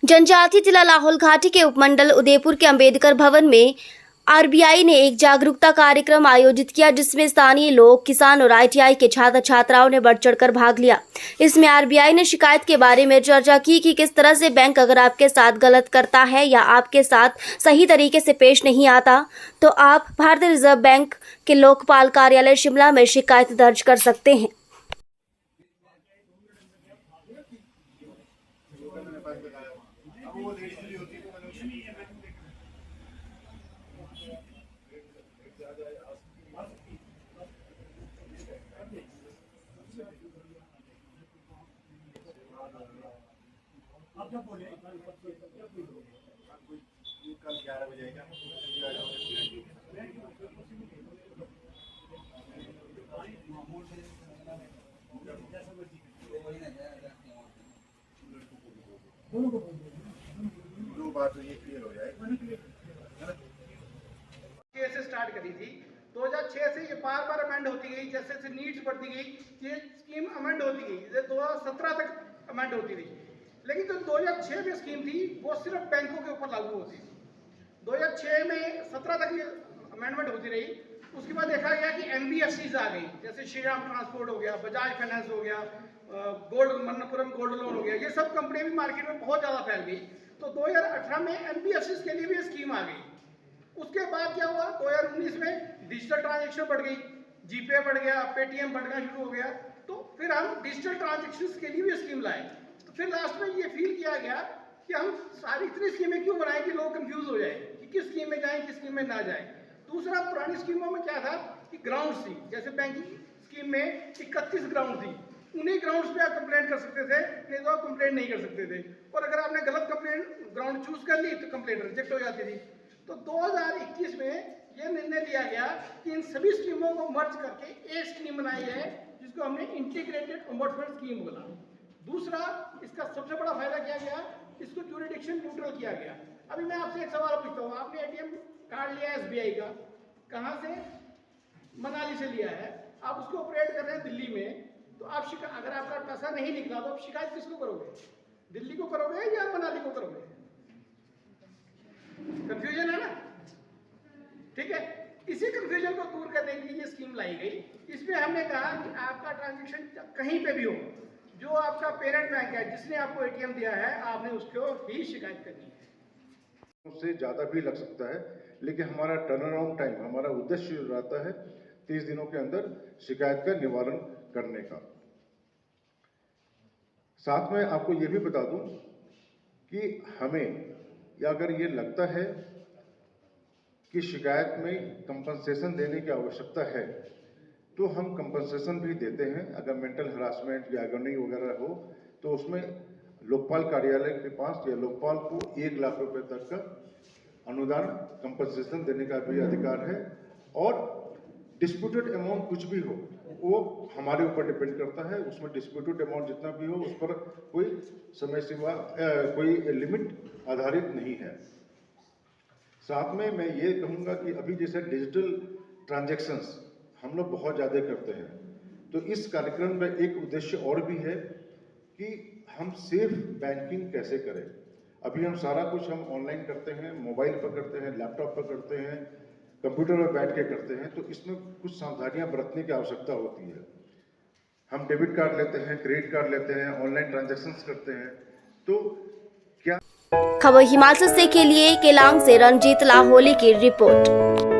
जनजातीय जिला लाहौल घाटी के उपमंडल उदयपुर के अंबेडकर भवन में आरबीआई ने एक जागरूकता कार्यक्रम आयोजित किया, जिसमें स्थानीय लोग, किसान और आईटीआई के छात्र छात्राओं ने बढ़ चढ़कर भाग लिया। इसमें आरबीआई ने शिकायत के बारे में चर्चा की कि किस तरह से बैंक अगर आपके साथ गलत करता है या आपके साथ सही तरीके से पेश नहीं आता तो आप भारतीय रिजर्व बैंक के लोकपाल कार्यालय शिमला में शिकायत दर्ज कर सकते हैं। कल 11 बजे आएगा। दो बात तो ये क्लियर हो जाएगा। से स्टार्ट करी थी 2006 से ये बार अमेंड होती गई, जैसे जैसे नीड्स बढ़ती गई ये स्कीम अमेंड होती गई, जैसे 2017 तक अमेंड होती रही। लेकिन जो 2006 में स्कीम थी वो सिर्फ बैंकों के ऊपर लागू होती थी। 2006 में 17 तक ये अमेंडमेंट होती रही। उसके बाद देखा गया कि एनबीएफसीज आ गई, जैसे श्रीराम ट्रांसपोर्ट हो गया, बजाज फाइनेंस हो गया, गोल्ड मन्नपुरम गोल्ड लोन हो गया, ये सब कंपनियां भी मार्केट में बहुत ज़्यादा फैल गई। तो 2018 में एनबीएफसीज के लिए भी स्कीम आ गई। उसके बाद क्या हुआ, 2019 में डिजिटल ट्रांजेक्शन बढ़ गई, जीपे बढ़ गया, पेटीएम बढ़ना शुरू हो गया। तो फिर हम डिजिटल ट्रांजेक्शन के लिए भी स्कीम लाए। तो फिर लास्ट में ये फील किया गया कि हम सारी इतनी स्कीमें क्यों बनाएं कि लोग कंफ्यूज हो जाए कि किस स्कीम में जाएं किस स्कीम में ना जाएं। दूसरा, पुरानी स्कीमों में क्या था कि ग्राउंड थी, जैसे बैंकिंग स्कीम में 31 ग्राउंड थी, उन्हीं ग्राउंड्स पे आप कंप्लेंट कर सकते थे, नहीं तो आप कंप्लेंट नहीं कर सकते थे। और अगर आपने गलत कंप्लेंट ग्राउंड चूज कर ली तो कंप्लेंट रिजेक्ट हो जाती थी। तो 2021 में यह निर्णय लिया गया कि इन सभी स्कीमों को मर्ज करके एक स्कीम बनाई है, जिसको हमने इंटीग्रेटेड ओम्बड्समैन स्कीम बोला। दूसरा, इसका सबसे बड़ा फायदा क्या गया, इसको ज्यूरिडिक्शन न्यूट्रल किया गया। अभी मैं आपसे एक सवाल पूछता हूँ, आपने एटीएम कार्ड लिया है एसबीआई का, कहाँ से? मनाली से लिया है, आप उसको ऑपरेट कर रहे हैं दिल्ली में, तो आप अगर आपका पैसा नहीं निकला तो आप शिकायत किसको करोगे? दिल्ली को करोगे या मनाली को करोगे? कंफ्यूजन है ना? ठीक है, इसी कंफ्यूजन को दूर करने के लिए ये स्कीम लाई गई। इसमें हमने कहा कि आपका ट्रांजैक्शन कहीं पे भी हो, जो आपका पेरेंट बैंक है जिसने आपको एटीएम दिया है, आपने उसको ही शिकायत करनी है। उससे ज़्यादा भी लग सकता है, लेकिन हमारा टर्न अराउंड टाइम, हमारा उद्देश्य रहता है 30 दिनों के अंदर शिकायत का निवारण करने का। साथ में आपको ये भी बता दूं कि हमें या अगर ये लगता है कि शिकायत में कंपनसेशन देने की आवश्यकता है तो हम कंपनसेशन भी देते हैं। अगर मेंटल हरासमेंट या अगनी वगैरह हो तो उसमें लोकपाल कार्यालय के पास या लोकपाल को 1 लाख रुपए तक का अनुदान कंपनसेशन देने का भी अधिकार है। और डिस्प्यूटेड अमाउंट कुछ भी हो वो हमारे ऊपर डिपेंड करता है, उसमें डिस्प्यूटेड अमाउंट जितना भी हो उस पर कोई समय सीमा कोई लिमिट आधारित नहीं है। साथ में मैं ये कहूँगा कि अभी जैसे डिजिटल ट्रांजैक्शंस हम लोग बहुत ज़्यादा करते हैं, तो इस कार्यक्रम में एक उद्देश्य और भी है कि हम सेफ बैंकिंग कैसे करें। अभी हम सारा कुछ हम ऑनलाइन करते हैं, मोबाइल पर करते हैं, लैपटॉप पर करते हैं, कंप्यूटर पर बैठ के करते हैं, तो इसमें कुछ सावधानियां बरतने की आवश्यकता होती है। हम डेबिट कार्ड लेते हैं, क्रेडिट कार्ड लेते हैं, ऑनलाइन ट्रांजैक्शंस करते हैं, तो क्या खबर हिमाचल से के लिए केलांग से रंजीत लाहौली की रिपोर्ट।